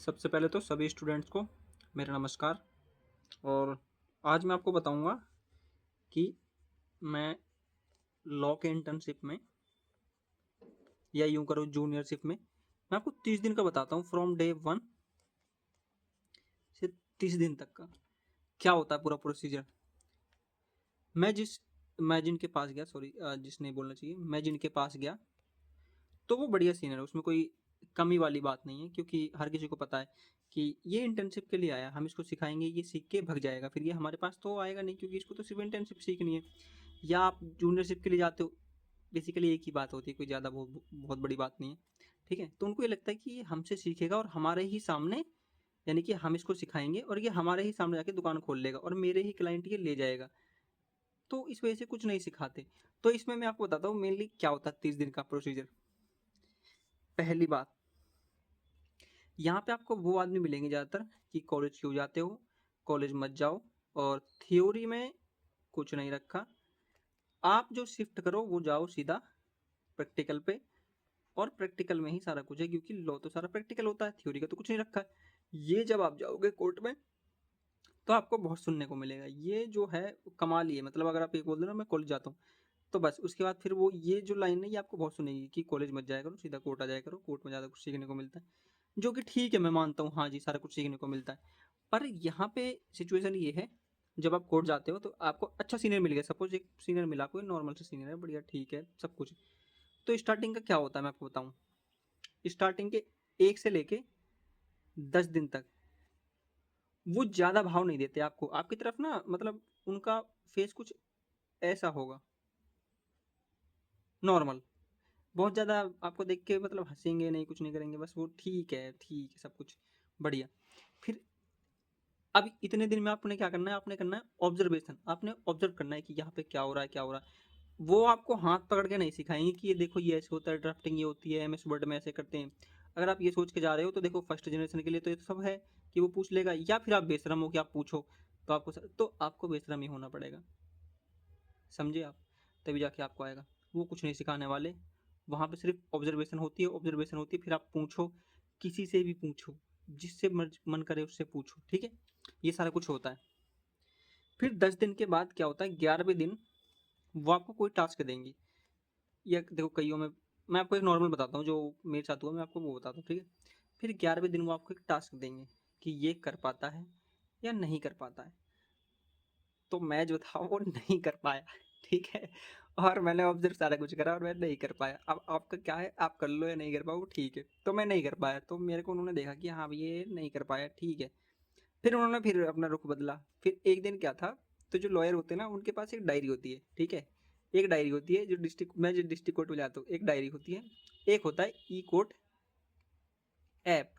सबसे पहले तो सभी स्टूडेंट्स को मेरा नमस्कार। और आज मैं आपको बताऊंगा कि मैं लॉ के इंटर्नशिप में या यूं करो जूनियरशिप में मैं आपको 30 दिन का बताता हूँ। फ्रॉम डे 1 से 30 दिन तक का क्या होता है पूरा प्रोसीजर। मैं जिनके पास गया, सॉरी जिसने बोलना चाहिए, मैं जिनके पास गया तो वो बढ़िया सीनियर है, उसमें कोई कमी वाली बात नहीं है, क्योंकि हर किसी को पता है कि ये इंटर्नशिप के लिए आया, हम इसको सिखाएंगे, ये सीख के भग जाएगा, फिर ये हमारे पास तो आएगा नहीं, क्योंकि इसको तो सिर्फ इंटर्नशिप सीखनी है। या आप जूनियरशिप के लिए जाते हो, बेसिकली एक ही बात होती है, कोई ज़्यादा बहुत बड़ी बात नहीं है। ठीक है, तो उनको ये लगता है कि ये हमसे सीखेगा और हमारे ही सामने, यानी कि हम इसको सिखाएंगे और ये हमारे ही सामने जाके दुकान खोल लेगा और मेरे ही क्लाइंट ये ले जाएगा। तो इस वजह से कुछ नहीं सिखाते। तो इसमें मैं आपको बताता हूँ मेनली क्या होता है 30 दिन का प्रोसीजर। पहली बात, यहाँ पे आपको वो आदमी मिलेंगे ज़्यादातर कि कॉलेज क्यों जाते हो, कॉलेज मत जाओ, और थ्योरी में कुछ नहीं रखा। आप जो शिफ्ट करो वो जाओ सीधा प्रैक्टिकल पे, और प्रैक्टिकल में ही सारा कुछ है, क्योंकि लॉ तो सारा प्रैक्टिकल होता है, थ्योरी का तो कुछ नहीं रखा है। ये जब आप जाओगे कोर्ट में तो आपको बहुत सुनने को मिलेगा, ये जो है कमाल ही है। मतलब अगर आप ये बोल दो ना मैं कॉलेज जाता हूँ, तो बस उसके बाद फिर वो ये जो लाइन है ये आपको बहुत सुनेगी कि कॉलेज मत जाया करो, सीधा कोर्ट आ जाया करो, कोर्ट में ज़्यादा कुछ सीखने को मिलता है। जो कि ठीक है, मैं मानता हूँ, हाँ जी सारा कुछ सीखने को मिलता है। पर यहाँ पे सिचुएशन ये है, जब आप कोर्ट जाते हो तो आपको अच्छा सीनियर मिल गया, सपोज एक सीनियर मिला, कोई नॉर्मल से सीनियर है, बढ़िया ठीक है सब कुछ। तो स्टार्टिंग का क्या होता है मैं आपको बताऊँ। स्टार्टिंग के 1 से लेके 10 दिन तक वो ज़्यादा भाव नहीं देते आपको, आपकी तरफ ना, मतलब उनका फेस कुछ ऐसा होगा, नॉर्मल, बहुत ज़्यादा आपको देख के मतलब हंसेंगे नहीं, कुछ नहीं करेंगे, बस वो ठीक है सब कुछ बढ़िया। फिर अब इतने दिन में आपने क्या करना है, आपने करना है ऑब्जर्वेशन, आपने ऑब्जर्व करना है कि यहाँ पे क्या हो रहा है क्या हो रहा है। वो आपको हाथ पकड़ के नहीं सिखाएंगे कि ये देखो ये ऐसे होता है, ड्राफ्टिंग ये होती है, एमएस वर्ड में ऐसे करते हैं। अगर आप ये सोच के जा रहे हो तो देखो फर्स्ट जनरेशन के लिए तो ये तो सब है कि वो पूछ लेगा, या फिर आप बेशरम हो कि आप पूछो, तो आपको बेशरम ही होना पड़ेगा, समझे आप, तभी जाके आपको आएगा। वो कुछ नहीं सिखाने वाले, वहाँ पे सिर्फ ऑब्जर्वेशन होती है, ऑब्जर्वेशन होती है, फिर आप पूछो, किसी से भी पूछो, जिससे मन करे उससे पूछो, ठीक है। ये सारा कुछ होता है। फिर 10 दिन के बाद क्या होता है, 11वें दिन वो आपको कोई टास्क देंगे। या देखो कईयों में, मैं आपको एक नॉर्मल बताता हूँ जो मेरे साथ हुआ, मैं आपको वो बताता हूँ, ठीक है। फिर 11वें दिन वो आपको एक टास्क देंगे कि ये कर पाता है या नहीं कर पाता है। तो मैं जो था वो नहीं कर पाया, ठीक है। और मैंने ऑब्जर्व सारा कुछ करा और मैं नहीं कर पाया। अब आपका क्या है, आप कर लो या नहीं कर पाओ वो ठीक है, तो मैं नहीं कर पाया, तो मेरे को उन्होंने देखा कि हाँ भाई ये नहीं कर पाया, ठीक है। फिर उन्होंने फिर अपना रुख बदला। फिर एक दिन क्या था, तो जो लॉयर होते हैं ना उनके पास एक डायरी होती है, ठीक है। एक डायरी होती है जो डिस्ट्रिक्ट, मैं जो डिस्ट्रिक्ट कोर्ट में जाता हूँ, एक डायरी होती है। एक होता है ई कोर्ट ऐप,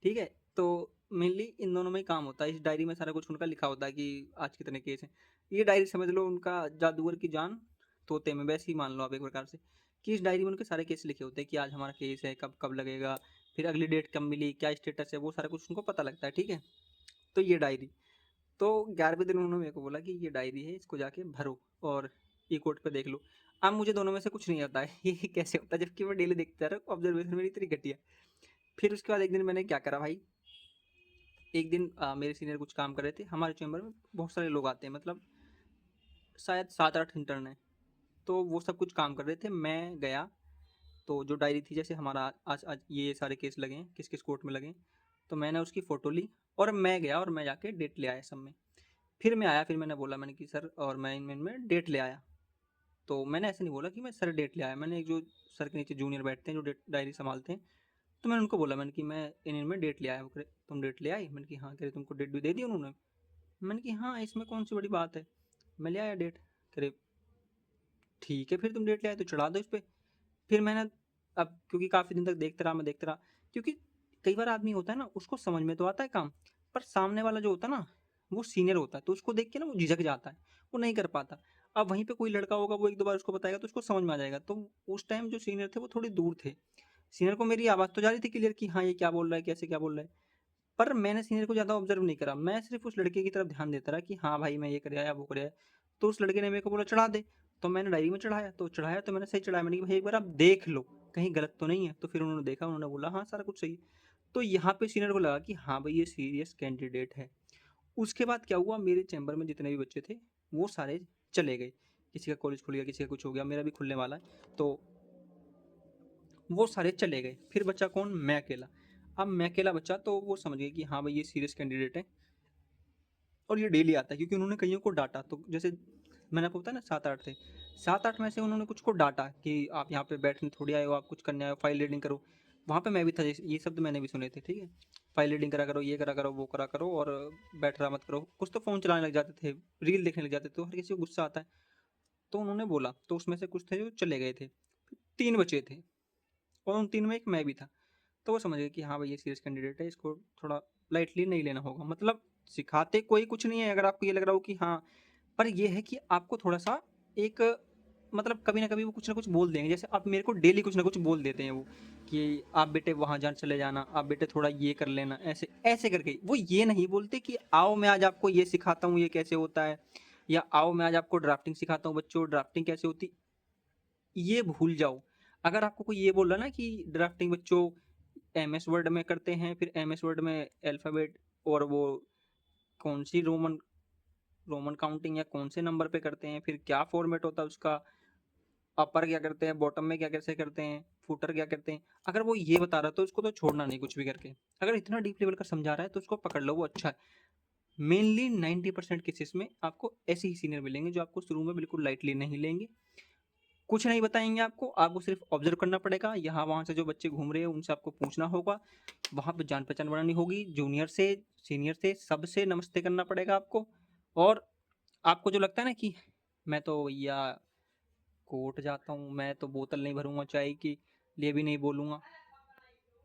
ठीक है। तो मेनली इन दोनों में ही काम होता है, इस डायरी में सारा कुछ उनका लिखा होता है कि आज कितने केस हैं। ये डायरी समझ लो उनका जादूगर की जान तोते में, वैसे ही मान लो आप एक प्रकार से, कि इस डायरी में उनके सारे केस लिखे होते हैं कि आज हमारा केस है, कब कब लगेगा, फिर अगली डेट कब मिली, क्या स्टेटस है, वो सारा कुछ उनको पता लगता है, ठीक है। तो ये डायरी, तो 11वें दिन उन्होंने मेरे को बोला कि ये डायरी है, इसको जाके भरो और ई कोर्ट पे देख लो। अब मुझे दोनों में से कुछ नहीं आता है ये कैसे होता है, जबकि मैं डेली देखता रहा हूँ, ऑब्जर्वेशन मेरी इतनी घटिया। फिर उसके बाद एक दिन मैंने क्या करा भाई, एक दिन मेरे सीनियर कुछ काम कर रहे थे, हमारे चैम्बर में बहुत सारे लोग आते हैं, मतलब शायद 7-8 इंटर्न हैं। तो वो सब कुछ काम कर रहे थे, मैं गया। तो जो डायरी थी, जैसे हमारा आज आज ये सारे केस लगे हैं, किस किस कोर्ट में लगे हैं, तो मैंने उसकी फ़ोटो ली और मैं गया और मैं जाके डेट ले आया सब में। फिर मैं आया, फिर मैंने बोला, मैंने कि सर, और मैं इनमें डेट ले आया। तो मैंने ऐसे नहीं बोला कि मैं सर डेट ले आया, मैंने एक जो सर के नीचे जूनियर बैठते हैं जो डेट डायरी संभालते हैं, तो मैंने उनको बोला, मैंने कि मैं इनमें डेट ले आया। वो कह रहे तुम डेट ले आई, मैंने कि हाँ। कह रहे तुमको डेट भी दे दी उन्होंने, मैंने कि हाँ, इसमें कौन सी बड़ी बात है, मैं ले आया डेट। कह रहे ठीक है, फिर तुम डेट ले आए तो चढ़ा दो इस पे। फिर मैंने, अब क्योंकि काफ़ी दिन तक देखते रहा, मैं देखते रहा, क्योंकि कई बार आदमी होता है ना, उसको समझ में तो आता है काम, पर सामने वाला जो होता है ना, वो सीनियर होता है, तो उसको देख के ना वो झिझक जाता है, वो नहीं कर पाता। अब वहीं पे कोई लड़का होगा, वो एक दो बार उसको बताएगा तो उसको समझ में आ जाएगा। तो उस टाइम जो सीनियर थे वो थोड़ी दूर थे, सीनियर को मेरी आवाज़ तो जा रही थी क्लियर कि हाँ ये क्या बोल रहा है, कैसे क्या बोल रहा है, पर मैंने सीनियर को ज़्यादा ऑब्जर्व नहीं करा, मैं सिर्फ उस लड़के की तरफ ध्यान देता रहा कि हाँ भाई मैं ये कर आया वो कर आया। तो उस लड़के ने मेरे को बोला चढ़ा दे, तो मैंने डायरी में चढ़ाया, तो चढ़ाया तो मैंने सही चढ़ाया, मैंने कि भाई एक बार आप देख लो कहीं गलत तो नहीं है। तो फिर उन्होंने देखा, उन्होंने बोला हाँ सारा कुछ सही है। तो यहाँ पे सीनियर को लगा कि हाँ भाई ये सीरियस कैंडिडेट है। उसके बाद क्या हुआ, मेरे चैम्बर में जितने भी बच्चे थे वो सारे चले गए, किसी का कॉलेज खुल गया, किसी का कुछ हो गया, मेरा भी खुलने वाला है, तो वो सारे चले गए। फिर बचा कौन, मैं अकेला। अब मैं अकेला बचा तो वो समझ गए कि हाँ भाई ये सीरियस कैंडिडेट है और ये डेली आता है, क्योंकि उन्होंने कईयों को डांटा। तो जैसे मैंने आपको बताया ना 7-8 थे, 7-8 में से उन्होंने कुछ को डांटा कि आप यहाँ पे बैठने थोड़ी आए हो, आप कुछ करने आए हो, फाइल रीडिंग करो। वहाँ पे मैं भी था, ये शब्द मैंने भी सुने थे, ठीक है, फाइल रीडिंग करा करो, ये करा करो, वो करा करो, और बैठ रहा मत करो। कुछ तो फ़ोन चलाने लग जाते थे, रील देखने लग जाते थे, तो हर किसी को गुस्सा आता है। तो उन्होंने बोला, तो उसमें से कुछ थे जो चले गए थे, 3 बचे थे, और उन 3 में एक मैं भी था। तो वो समझ गए कि हाँ भाई ये सीरियस कैंडिडेट है, इसको थोड़ा लाइटली नहीं लेना होगा। मतलब सिखाते कोई कुछ नहीं है, अगर आपको ये लग रहा हो कि हाँ, पर ये है कि आपको थोड़ा सा एक, मतलब कभी ना कभी वो कुछ ना कुछ बोल देंगे। जैसे आप मेरे को डेली कुछ ना कुछ बोल देते हैं वो, कि आप बेटे वहाँ जान चले जाना, आप बेटे थोड़ा ये कर लेना, ऐसे ऐसे करके। वो ये नहीं बोलते कि आओ मैं आज आपको ये सिखाता हूँ ये कैसे होता है, या आओ मैं आज आपको ड्राफ्टिंग सिखाता हूँ बच्चों ड्राफ्टिंग कैसे होती, ये भूल जाओ। अगर आपको कोई ये बोल रहा ना कि ड्राफ्टिंग बच्चों एम एस वर्ड में करते हैं, फिर एम एस वर्ड में अल्फ़ाबेट और वो कौन सी रोमन रोमन काउंटिंग या कौन से नंबर पे करते हैं, फिर क्या फॉर्मेट होता है उसका, अपर क्या करते हैं, बॉटम में क्या कैसे करते हैं, फुटर क्या करते हैं, अगर वो ये बता रहा है तो उसको तो छोड़ना नहीं कुछ भी करके। अगर इतना डीप लेवल का समझा रहा है तो उसको पकड़ लो, वो अच्छा है। मेनली 90% केसेस में आपको ऐसे ही सीनियर मिलेंगे जो आपको शुरू में बिल्कुल लाइटली नहीं लेंगे, कुछ नहीं बताएंगे आपको, आपको सिर्फ ऑब्जर्व करना पड़ेगा। यहाँ वहाँ से जो बच्चे घूम रहे हैं उनसे आपको पूछना होगा, वहाँ पे जान पहचान बनानी होगी, जूनियर से सीनियर से सबसे नमस्ते करना पड़ेगा आपको। और आपको जो लगता है ना कि मैं तो भैया कोर्ट जाता हूँ, मैं तो बोतल नहीं भरूंगा चाय की, लिए भी नहीं बोलूँगा,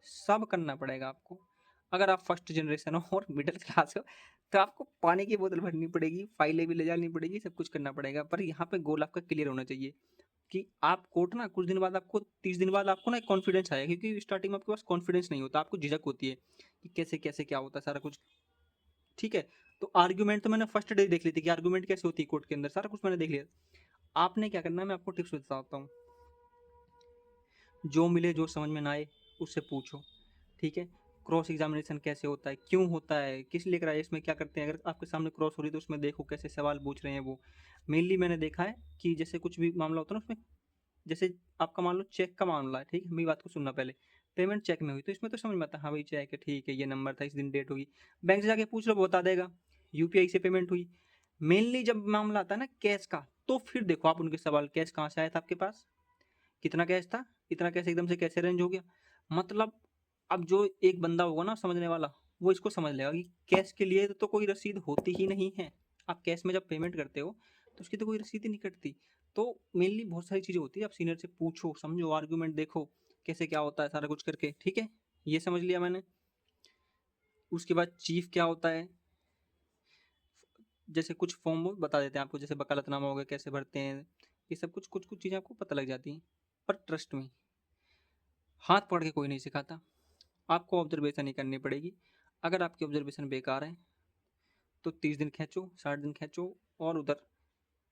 सब करना पड़ेगा आपको। अगर आप फर्स्ट जनरेशन हो और मिडिल क्लास हो तो आपको पानी की बोतल भरनी पड़ेगी, फाइलें भी ले जानी पड़ेगी, सब कुछ करना पड़ेगा। पर यहाँ पे गोल आपका क्लियर होना चाहिए कि आप कोर्ट ना कुछ दिन बाद आपको 30 दिन बाद आपको ना एक कॉन्फिडेंस आएगा, क्योंकि स्टार्टिंग में आपके पास कॉन्फिडेंस नहीं होता, आपको झिझक होती है कि कैसे कैसे क्या होता है सारा कुछ, ठीक है। तो आर्ग्यूमेंट तो मैंने फर्स्ट डे देख ली थी कि आर्ग्यूमेंट कैसे होती है कोर्ट के अंदर, सारा कुछ मैंने देख लिया। आपने क्या करना है, मैं आपको टिप्स बताता हूँ। जो मिले जो समझ में ना आए उससे पूछो, ठीक है। क्रॉस एग्जामिनेशन कैसे होता है, क्यों होता है, किस लिए कराया, इसमें क्या करते हैं, अगर आपके सामने क्रॉस हो रही है तो उसमें देखो कैसे सवाल पूछ रहे हैं वो। मेनली मैंने देखा है कि जैसे कुछ भी मामला होता है ना उसमें, जैसे आपका मान लो चेक का मामला है, ठीक है, मेरी बात को सुनना पहले। पेमेंट चेक में हुई तो इसमें तो समझ में आता है, हाँ भाई चेक है, ठीक है, ये नंबर था, इस दिन डेट होगी। बैंक से जाके पूछ लो वो बता देगा, यूपीआई से पेमेंट हुई। मेनली जब मामला आता है ना कैश का, तो फिर देखो आप उनके सवाल, कैश कहाँ से आया था आपके पास, कितना कैश था, इतना कैश एकदम से कैसे अरेंज हो गया। मतलब अब जो एक बंदा होगा ना समझने वाला, वो इसको समझ लेगा कि कैश के लिए तो कोई रसीद होती ही नहीं है। आप कैश में जब पेमेंट करते हो तो उसकी तो कोई रसीद ही नहीं कटती। तो मेनली बहुत सारी चीज़ें होती है, आप सीनियर से पूछो, समझो, आर्गूमेंट देखो कैसे क्या होता है सारा कुछ करके, ठीक है। ये समझ लिया मैंने। उसके बाद चीफ क्या होता है, जैसे कुछ फॉर्म वो बता देते हैं आपको, जैसे वकालतनामा हो गया कैसे भरते हैं, ये सब कुछ कुछ कुछ चीज़ें आपको पता लग जाती हैं। पर ट्रस्ट में हाथ पकड़ के कोई नहीं सिखाता, आपको ऑब्जर्वेशन ही करनी पड़ेगी। अगर आपकी ऑब्जर्वेशन बेकार है तो 30 दिन खींचो, 60 दिन खींचो, और उधर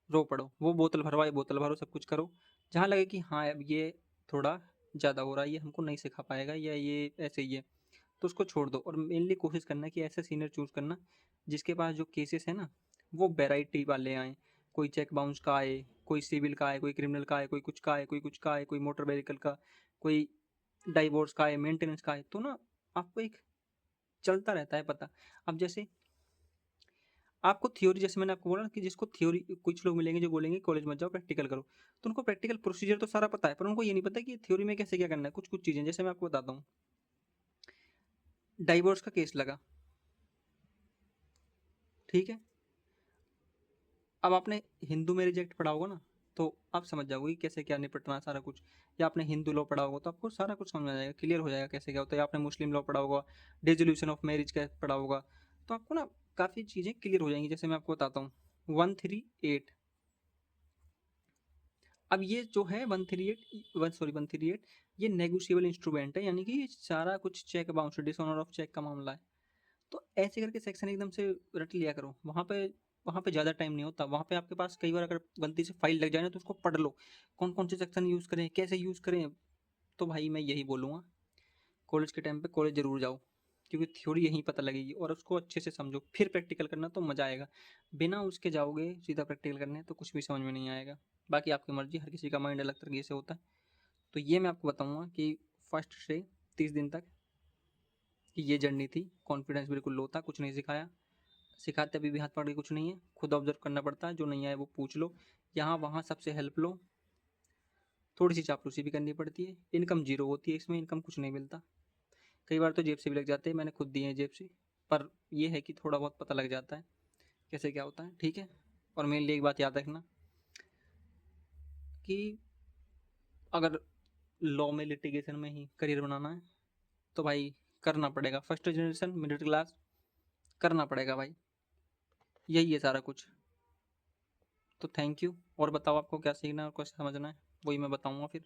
रो पड़ो, वो बोतल भरवाए बोतल भरो, सब कुछ करो। जहाँ लगे कि हाँ अब ये थोड़ा ज़्यादा हो रहा है, ये हमको नहीं सिखा पाएगा, या ये ऐसे ही है, तो उसको छोड़ दो। और मेनली कोशिश करना कि ऐसा सीनियर चूज़ करना जिसके पास जो केसेस है ना वो वैरायटी वाले आएँ। कोई चेक बाउंस का आए, कोई सिविल का आए, कोई क्रिमिनल का आए, कोई कुछ का आए, कोई कुछ का आए, कोई मोटर व्हीकल का, कोई डाइवोर्स का आए, मेंटेनेंस का आए, तो ना आपको एक चलता रहता है पता। अब जैसे आपको थ्योरी, जैसे मैंने आपको बोला ना कि जिसको थ्योरी, कुछ लोग मिलेंगे जो बोलेंगे कॉलेज मत जाओ प्रैक्टिकल करो, तो उनको प्रैक्टिकल प्रोसीजर तो सारा पता है, पर उनको ये नहीं पता कि थ्योरी में कैसे क्या करना है। कुछ कुछ चीज़ें जैसे मैं आपको बताता हूँ, डाइवोर्स का केस लगा, ठीक है। अब आपने हिंदू में रिजेक्ट पढ़ा होगा ना, तो आप समझ जाओगे कि कैसे क्या निपटना है सारा कुछ। या आपने हिंदू लॉ पढ़ा होगा तो आपको सारा कुछ समझ में आ जाएगा, क्लियर हो जाएगा कैसे क्या होता है। या आपने मुस्लिम लॉ पढ़ा होगा, डिसोल्यूशन ऑफ मैरिज का पढ़ा होगा, तो आपको ना काफ़ी चीज़ें क्लियर हो जाएंगी। जैसे मैं आपको बताता हूँ 138, अब ये जो है 138 ये नेगोशिएबल इंस्ट्रूमेंट है, यानी कि ये सारा कुछ cheque bounce, dishonour of cheque का मामला है। तो ऐसे करके सेक्शन एकदम से रट लिया करो, वहाँ पे ज़्यादा टाइम नहीं होता। वहाँ पे आपके पास कई बार अगर गलती से फाइल लग जाए ना तो उसको पढ़ लो, कौन कौन से सेक्शन यूज़ करें, कैसे यूज़ करें। तो भाई मैं यही बोलूँगा, कॉलेज के टाइम पे कॉलेज ज़रूर जाओ, क्योंकि थ्योरी यहीं पता लगेगी और उसको अच्छे से समझो, फिर प्रैक्टिकल करना तो मज़ा आएगा। बिना उसके जाओगे सीधा प्रैक्टिकल करने तो कुछ भी समझ में नहीं आएगा। बाकी आपकी मर्ज़ी, हर किसी का माइंड अलग तरीके से होता है। तो ये मैं आपको बताऊँगा कि फर्स्ट से 30 दिन तक कि ये जर्नी थी। कॉन्फिडेंस बिल्कुल लो था, कुछ नहीं सिखाया। सिखाते अभी भी हाथ पकड़ के कुछ नहीं है, खुद ऑब्जर्व करना पड़ता है, जो नहीं आए वो पूछ लो, यहाँ वहाँ सबसे हेल्प लो। थोड़ी सी चापलूसी भी करनी पड़ती है। इनकम जीरो होती है इसमें, इनकम कुछ नहीं मिलता। कई बार तो जेब से भी लग जाते हैं, मैंने खुद दिए हैं जेब से। पर ये है कि थोड़ा बहुत पता लग जाता है कैसे क्या होता है, ठीक है। और मेरे लिए एक बात याद रखना कि अगर लॉ में, लिटिगेशन में ही करियर बनाना है तो भाई करना पड़ेगा। फर्स्ट जनरेशन मिडिल क्लास, करना पड़ेगा भाई, यही है सारा कुछ। तो थैंक यू। और बताओ आपको क्या सीखना है और क्या समझना है, वही मैं बताऊँगा फिर।